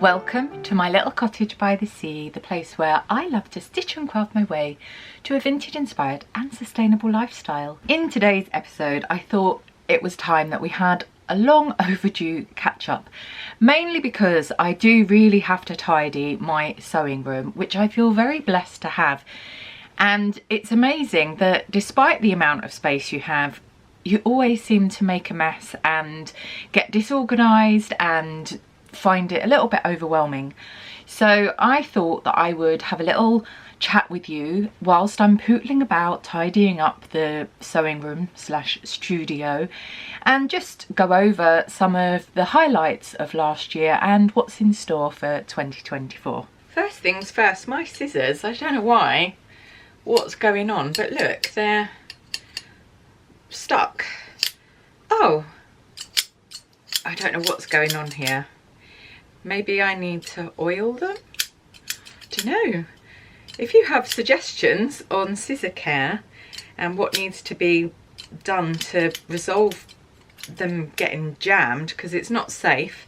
Welcome to my little cottage by the sea, the place where I love to stitch and craft my way to a vintage inspired and sustainable lifestyle. In today's episode, I thought it was time that we had a long overdue catch up, mainly because I do really have to tidy my sewing room, which I feel very blessed to have. And it's amazing that despite the amount of space you have, you always seem to make a mess and get disorganized and find it a little bit overwhelming. So I thought that I would have a little chat with you whilst I'm pootling about tidying up the sewing room slash studio and just go over some of the highlights of last year and what's in store for 2024. First things first, my scissors, I don't know why, what's going on, but look, they're stuck. Oh, I don't know what's going on here. Maybe I need to oil them? Don't know. If you have suggestions on scissor care and what needs to be done to resolve them getting jammed, because it's not safe,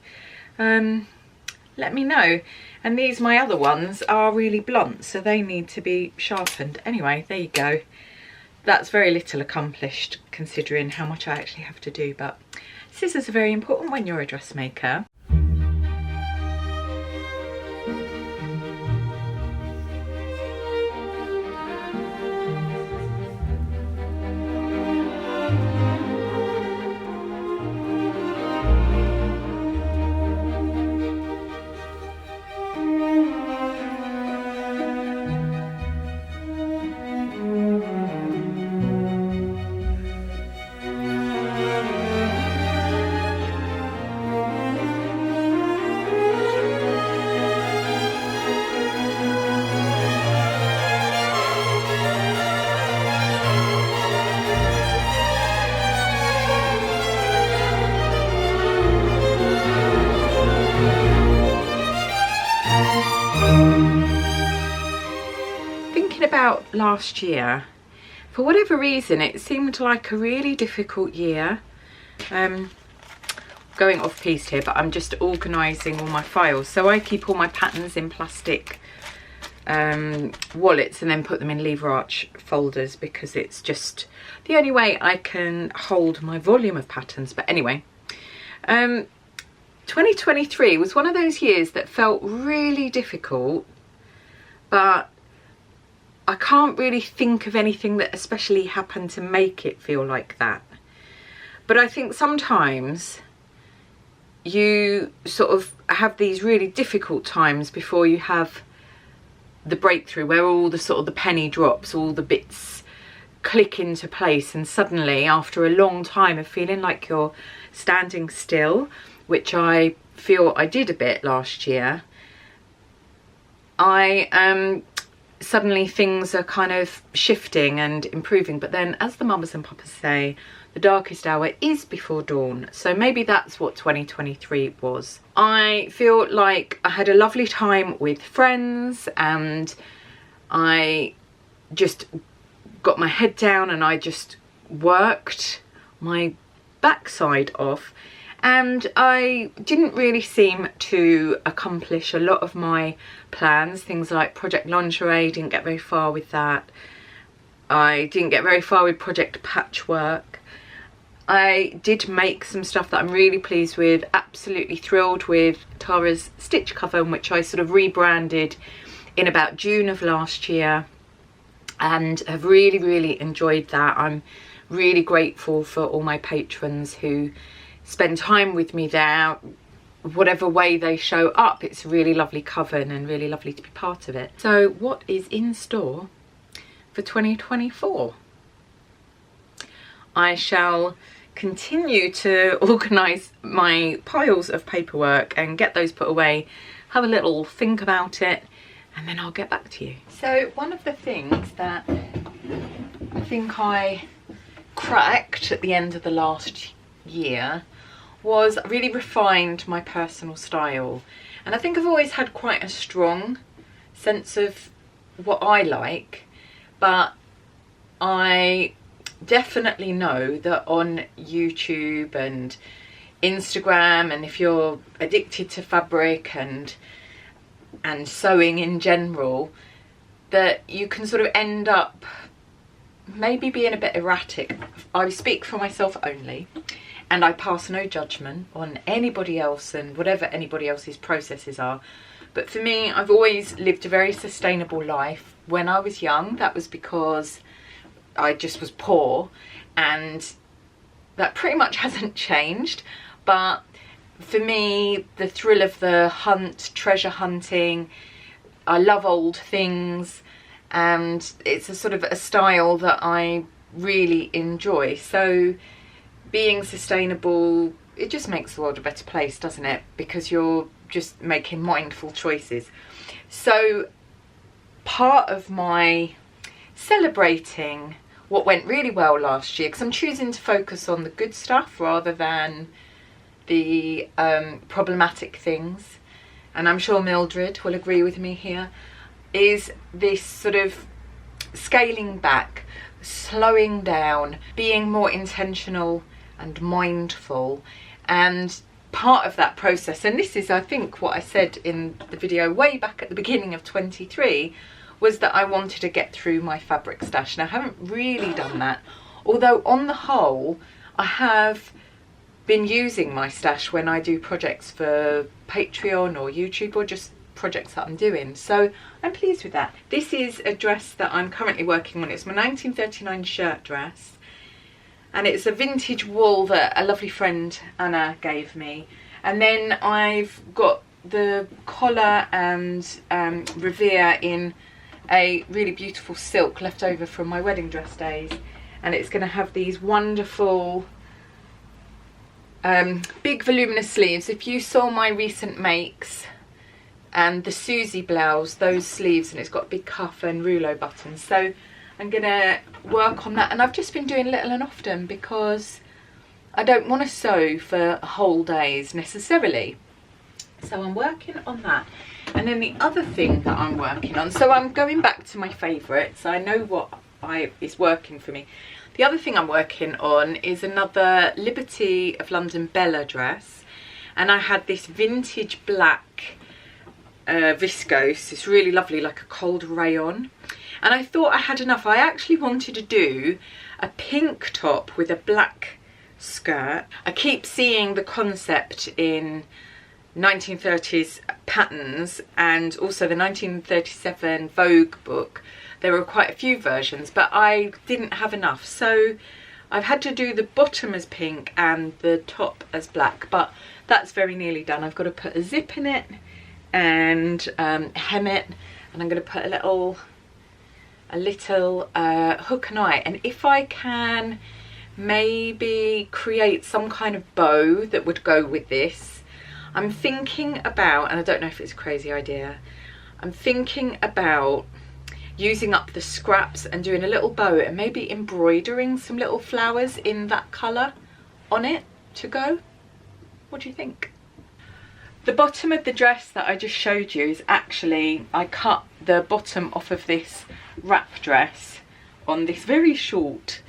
let me know. And these, my other ones, are really blunt, so they need to be sharpened. Anyway, there you go. That's very little accomplished considering how much I actually have to do, but scissors are very important when you're a dressmaker. About last year, for whatever reason it seemed like a really difficult year. Going off piece here, but I'm just organising all my files, so I keep all my patterns in plastic wallets and then put them in lever arch folders because it's just the only way I can hold my volume of patterns. But anyway, 2023 was one of those years that felt really difficult, but I can't really think of anything that especially happened to make it feel like that. But I think sometimes you sort of have these really difficult times before you have the breakthrough where all the sort of the penny drops, all the bits click into place, and suddenly after a long time of feeling like you're standing still, which I feel I did a bit last year, suddenly things are kind of shifting and improving. But then, as the mamas and papas say, the darkest hour is before dawn. So maybe that's what 2023 was. I feel like I had a lovely time with friends and I just got my head down and I just worked my backside off. And I didn't really seem to accomplish a lot of my plans. Things like Project Lingerie, didn't get very far with that. I didn't get very far with Project Patchwork. I did make some stuff that I'm really pleased with, absolutely thrilled with Tara's stitch cover, which I sort of rebranded in about June of last year, and have really, really enjoyed that. I'm really grateful for all my patrons who spend time with me there, whatever way they show up. It's a really lovely cover and really lovely to be part of it. So what is in store for 2024? I shall continue to organise my piles of paperwork and get those put away, have a little think about it, and then I'll get back to you. So one of the things that I think I cracked at the end of the last year was really refined my personal style. And I think I've always had quite a strong sense of what I like, but I definitely know that on YouTube and Instagram, and if you're addicted to fabric and sewing in general, that you can sort of end up maybe being a bit erratic. I speak for myself only, and I pass no judgment on anybody else and whatever anybody else's processes are. But for me, I've always lived a very sustainable life. When I was young, that was because I just was poor, and that pretty much hasn't changed. But for me, the thrill of the hunt, treasure hunting, I love old things, and it's a sort of a style that I really enjoy. So being sustainable, it just makes the world a better place, doesn't it? Because you're just making mindful choices. So part of my celebrating what went really well last year, because I'm choosing to focus on the good stuff rather than the problematic things, and I'm sure Mildred will agree with me here, is this sort of scaling back, slowing down, being more intentional and mindful. And part of that process, and this is I think what I said in the video way back at the beginning of 23, was that I wanted to get through my fabric stash. Now, I haven't really done that, although on the whole I have been using my stash when I do projects for Patreon or YouTube, or just projects that I'm doing, so I'm pleased with that. This is a dress that I'm currently working on. It's my 1939 shirt dress, and it's a vintage wool that a lovely friend Anna gave me, and then I've got the collar and revere in a really beautiful silk left over from my wedding dress days, and it's going to have these wonderful big voluminous sleeves. If you saw my recent makes and the Susie blouse, those sleeves, and it's got big cuff and rouleau buttons, so I'm gonna work on that. And I've just been doing little and often because I don't want to sew for whole days necessarily, so I'm working on that. And then the other thing that I'm working on, so I'm going back to my favourites, I know what is working for me. The other thing I'm working on is another Liberty of London Bella dress, and I had this vintage black viscose. It's really lovely, like a cold rayon, and I thought I had enough. I actually wanted to do a pink top with a black skirt. I keep seeing the concept in 1930s patterns, and also the 1937 Vogue book. There were quite a few versions, but I didn't have enough, so I've had to do the bottom as pink and the top as black, but that's very nearly done. I've got to put a zip in it and hem it, and I'm going to put a little hook and eye, and if I can maybe create some kind of bow that would go with this. I'm thinking about, and I don't know if it's a crazy idea, I'm thinking about using up the scraps and doing a little bow and maybe embroidering some little flowers in that colour on it to go. What do you think? The bottom of the dress that I just showed you is actually, I cut the bottom off of this wrap dress on this very short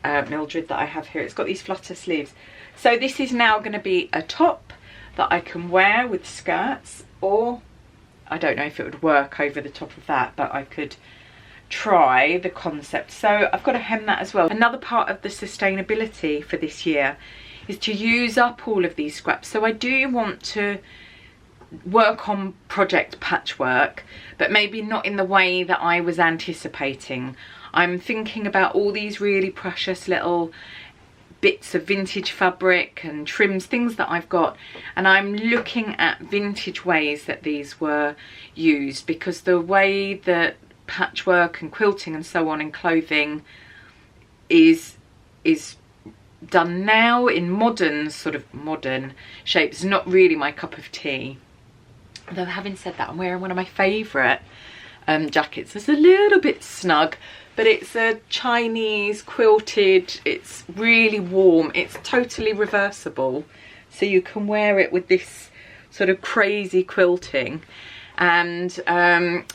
Mildred that I have here. It's got these flutter sleeves. So this is now going to be a top that I can wear with skirts, or I don't know if it would work over the top of that, but I could try the concept. So I've got to hem that as well. Another part of the sustainability for this year is to use up all of these scraps. So I do want to work on project patchwork, but maybe not in the way that I was anticipating. I'm thinking about all these really precious little bits of vintage fabric and trims, things that I've got, and I'm looking at vintage ways that these were used, because the way that patchwork and quilting and so on in clothing is done now in modern shapes, not really my cup of tea. Although having said that, I'm wearing one of my favourite jackets. It's a little bit snug, but it's a Chinese quilted, it's really warm, it's totally reversible, so you can wear it with this sort of crazy quilting, and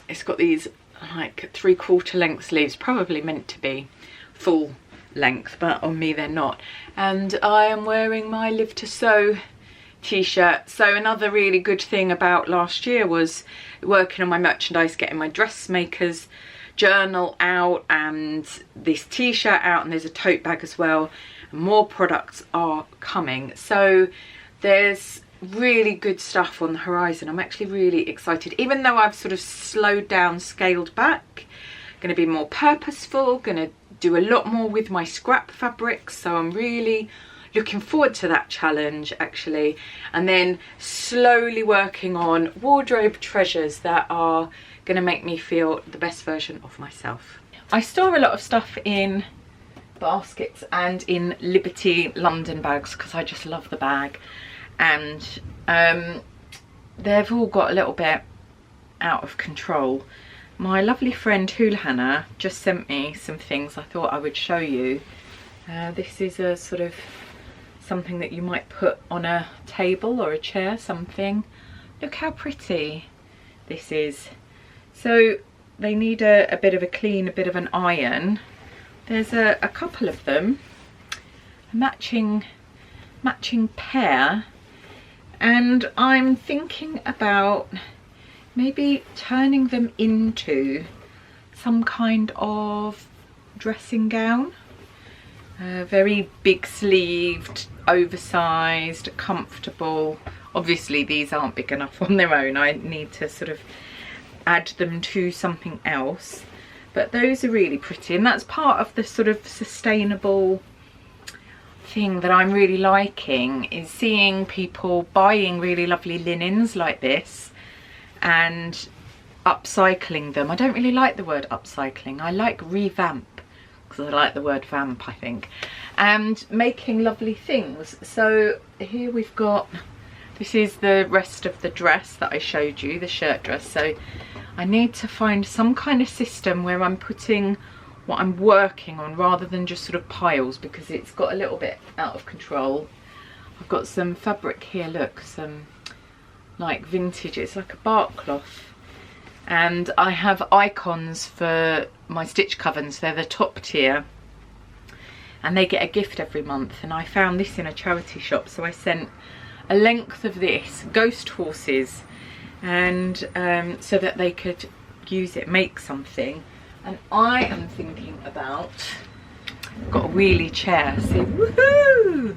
it's got these like 3/4 length sleeves, probably meant to be full length, but on me they're not. And I am wearing my Live to Sew t-shirt. So another really good thing about last year was working on my merchandise, getting my dressmaker's journal out and this t-shirt out, and there's a tote bag as well. More products are coming, so there's really good stuff on the horizon. I'm actually really excited, even though I've sort of slowed down, scaled back. Going to be more purposeful, going to do a lot more with my scrap fabrics, so I'm really looking forward to that challenge actually. And then slowly working on wardrobe treasures that are going to make me feel the best version of myself. I store a lot of stuff in baskets and in Liberty London bags because I just love the bag, and they've all got a little bit out of control. My lovely friend Hula Hannah just sent me some things I thought I would show you. This is a sort of something that you might put on a table or a chair, something. Look how pretty this is. So they need a bit of a clean, a bit of an iron. There's a couple of them, a matching pair, and I'm thinking about maybe turning them into some kind of dressing gown. Very big sleeved, oversized, comfortable. Obviously these aren't big enough on their own. I need to sort of add them to something else. But those are really pretty, and that's part of the sort of sustainable thing that I'm really liking, is seeing people buying really lovely linens like this and upcycling them. I don't really like the word upcycling, I like revamp, because I like the word vamp, I think, and making lovely things. So here we've got, this is the rest of the dress that I showed you, the shirt dress. So I need to find some kind of system where I'm putting what I'm working on rather than just sort of piles, because it's got a little bit out of control. I've got some fabric here, look, some like vintage, it's like a bark cloth. And I have icons for my stitch covens, they're the top tier. And they get a gift every month, and I found this in a charity shop, so I sent a length of this, ghost horses, and so that they could use it, make something. And I am thinking about, got a wheelie chair, see, woohoo!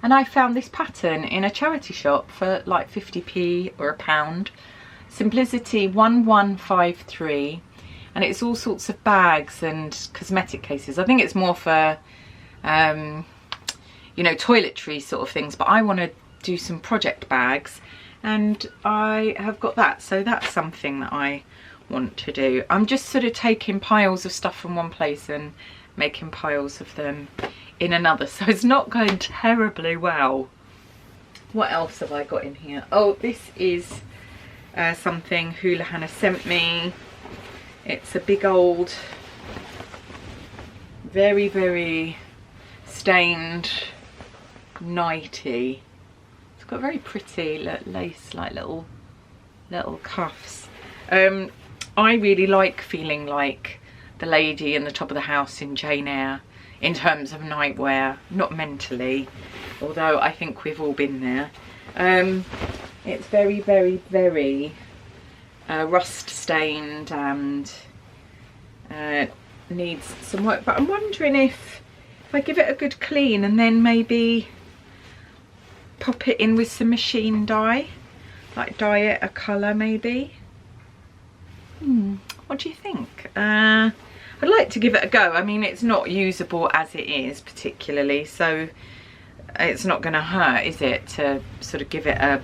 And I found this pattern in a charity shop for like 50p or £1. Simplicity 1153, and it's all sorts of bags and cosmetic cases. I think it's more for you know, toiletry sort of things, but I want to do some project bags, and I have got that, so that's something that I want to do. I'm just sort of taking piles of stuff from one place and making piles of them in another, so it's not going terribly well. What else have I got in here? Oh, this is something Hula Hannah sent me. It's a big old, very stained nightie. It's got very pretty lace, like little cuffs. I really like feeling like the lady in the top of the house in Jane Eyre in terms of nightwear, not mentally, although I think we've all been there. It's very rust stained and needs some work, but I'm wondering if I give it a good clean and then maybe pop it in with some machine dye, like dye it a colour maybe. What do you think? I'd like to give it a go. I mean, it's not usable as it is particularly, so it's not going to hurt, is it, to sort of give it a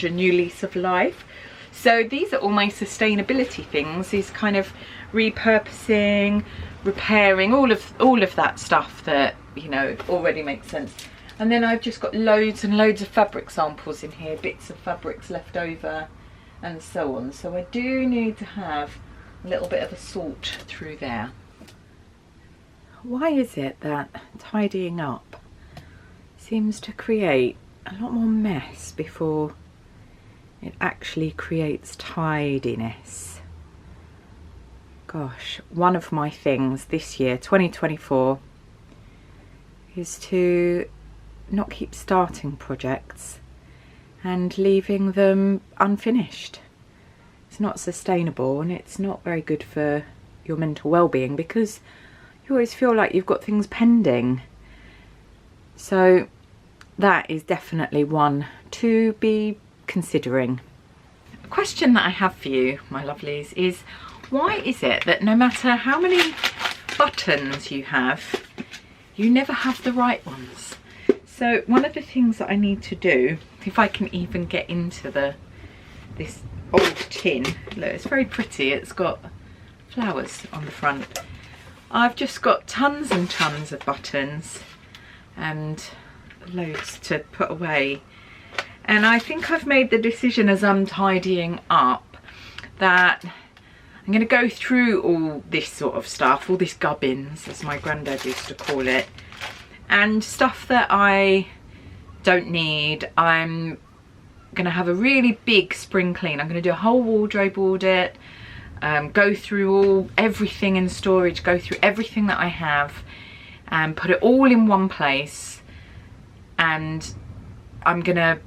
new lease of life. So these are all my sustainability things, these kind of repurposing, repairing, all of that stuff that, you know, already makes sense. And then I've just got loads and loads of fabric samples in here, bits of fabrics left over and so on. So I do need to have a little bit of a sort through there. Why is it that tidying up seems to create a lot more mess before it actually creates tidiness? Gosh, one of my things this year, 2024, is to not keep starting projects and leaving them unfinished. It's not sustainable, and it's not very good for your mental well-being because you always feel like you've got things pending. So that is definitely one to be considering. A question that I have for you, my lovelies, is why is it that no matter how many buttons you have, you never have the right ones? So one of the things that I need to do, if I can even get into this old tin, look, it's very pretty, it's got flowers on the front. I've just got tons and tons of buttons and loads to put away, and I think I've made the decision as I'm tidying up that I'm going to go through all this sort of stuff, all this gubbins as my granddad used to call it, and stuff that I don't need. I'm going to have a really big spring clean. I'm going to do a whole wardrobe audit, go through everything in storage, go through everything that I have and put it all in one place, and I'm going to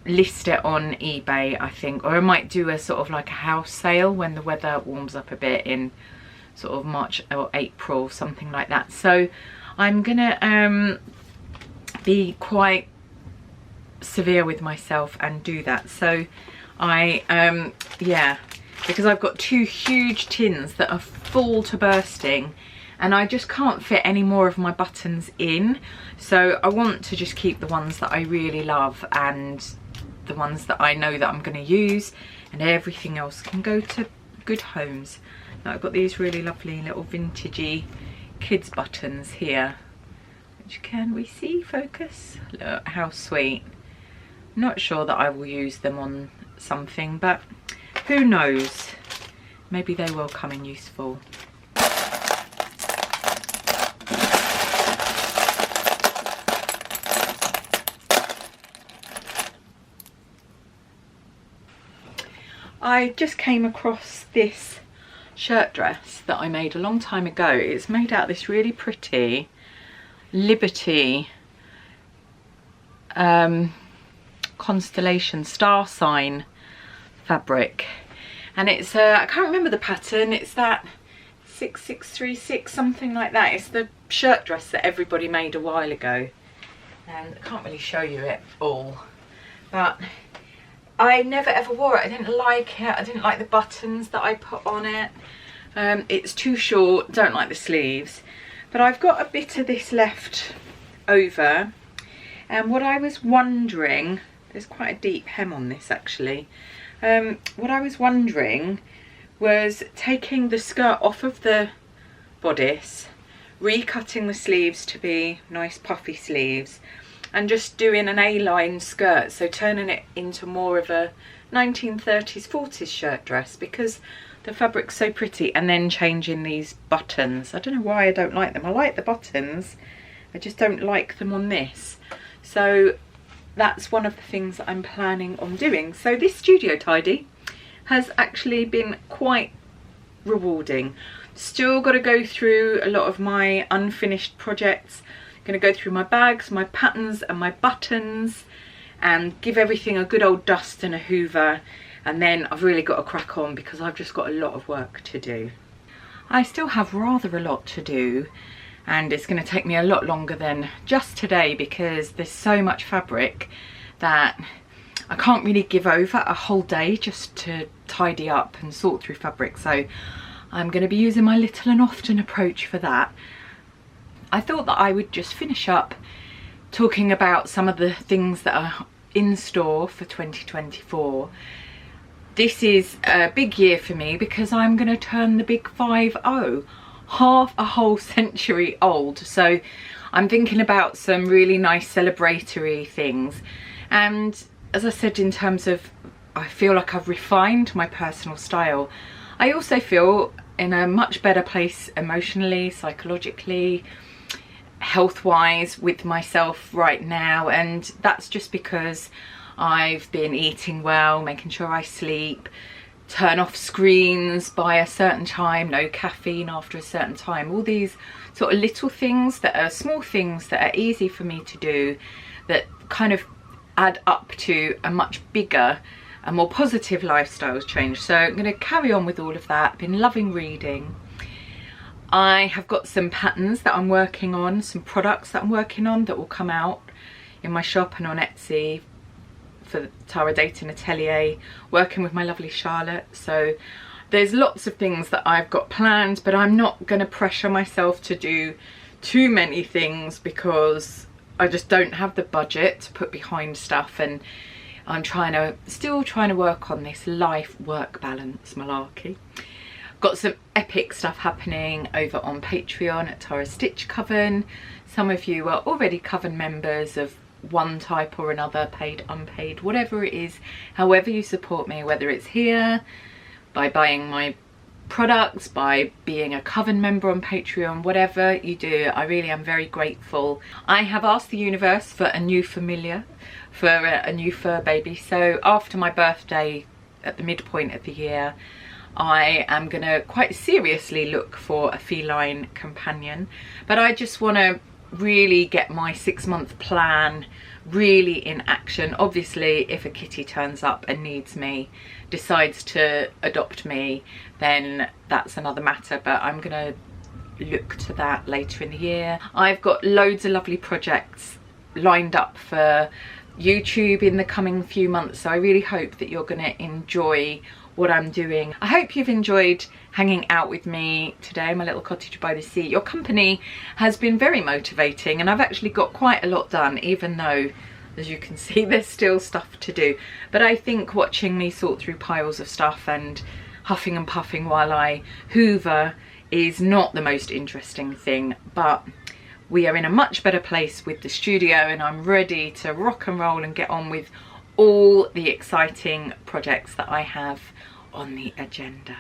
list it on eBay, I think, or I might do a sort of like a house sale when the weather warms up a bit in sort of March or April, something like that. So I'm gonna be quite severe with myself and do that. So I yeah, because I've got two huge tins that are full to bursting and I just can't fit any more of my buttons in, so I want to just keep the ones that I really love and the ones that I know that I'm going to use, and everything else can go to good homes. Now I've got these really lovely little vintagey kids buttons here, which can we see, focus? Look how sweet. Not sure that I will use them on something, but who knows, maybe they will come in useful. I just came across this shirt dress that I made a long time ago. It's made out of this really pretty Liberty constellation star sign fabric, and it's I can't remember the pattern, it's that 6636 something like that. It's the shirt dress that everybody made a while ago, and I can't really show you it all, but I never ever wore it. I didn't like it. I didn't like the buttons that I put on it. It's too short, don't like the sleeves, but I've got a bit of this left over, and what I was wondering, there's quite a deep hem on this actually, what I was wondering was taking the skirt off of the bodice, recutting the sleeves to be nice puffy sleeves, and just doing an A-line skirt, so turning it into more of a 1930s 40s shirt dress because the fabric's so pretty, and then changing these buttons. I don't know why I don't like them. I like the buttons, I just don't like them on this. So that's one of the things that I'm planning on doing. So this studio tidy has actually been quite rewarding. Still got to go through a lot of my unfinished projects. Going to go through my bags, my patterns and my buttons and give everything a good old dust and a hoover, and then I've really got to crack on because I've just got a lot of work to do. I still have rather a lot to do, and it's going to take me a lot longer than just today because there's so much fabric that I can't really give over a whole day just to tidy up and sort through fabric. So I'm going to be using my little and often approach for that. I thought that I would just finish up talking about some of the things that are in store for 2024. This is a big year for me because I'm going to turn the big 50, half a whole century old. So I'm thinking about some really nice celebratory things. And as I said, in terms of, I feel like I've refined my personal style. I also feel in a much better place emotionally, psychologically, health-wise with myself right now, and that's just because I've been eating well, making sure I sleep, turn off screens by a certain time, no caffeine after a certain time. All these sort of little things that are small things that are easy for me to do, that kind of add up to a much bigger and more positive lifestyle change. So I'm going to carry on with all of that. Been loving reading. I have got some patterns that I'm working on, some products that I'm working on that will come out in my shop and on Etsy for Tara Deighton Atelier, working with My Lovely Charlotte. So there's lots of things that I've got planned, but I'm not going to pressure myself to do too many things because I just don't have the budget to put behind stuff, and I'm still trying to work on this life-work balance malarkey. Got some epic stuff happening over on Patreon at Tara Stitch Coven. Some of you are already Coven members of one type or another, paid, unpaid, whatever it is, however you support me, whether it's here, by buying my products, by being a Coven member on Patreon, whatever you do, I really am very grateful. I have asked the universe for a new familiar, for a new fur baby. So after my birthday at the midpoint of the year, I am gonna quite seriously look for a feline companion, but I just want to really get my 6-month plan really in action. Obviously, if a kitty turns up and needs me, decides to adopt me, then that's another matter, but I'm gonna look to that later in the year. I've got loads of lovely projects lined up for YouTube in the coming few months, so I really hope that you're gonna enjoy what I'm doing. I hope you've enjoyed hanging out with me today, my little cottage by the sea. Your company has been very motivating, and I've actually got quite a lot done, even though, as you can see, there's still stuff to do. But I think watching me sort through piles of stuff and huffing and puffing while I hoover is not the most interesting thing, but we are in a much better place with the studio, and I'm ready to rock and roll and get on with all the exciting projects that I have on the agenda.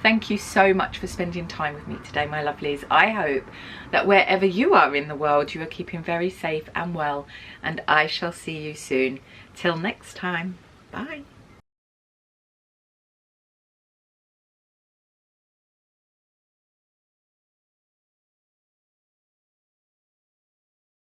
Thank you so much for spending time with me today, my lovelies. I hope that wherever you are in the world, you are keeping very safe and well, and I shall see you soon. Till next time, bye.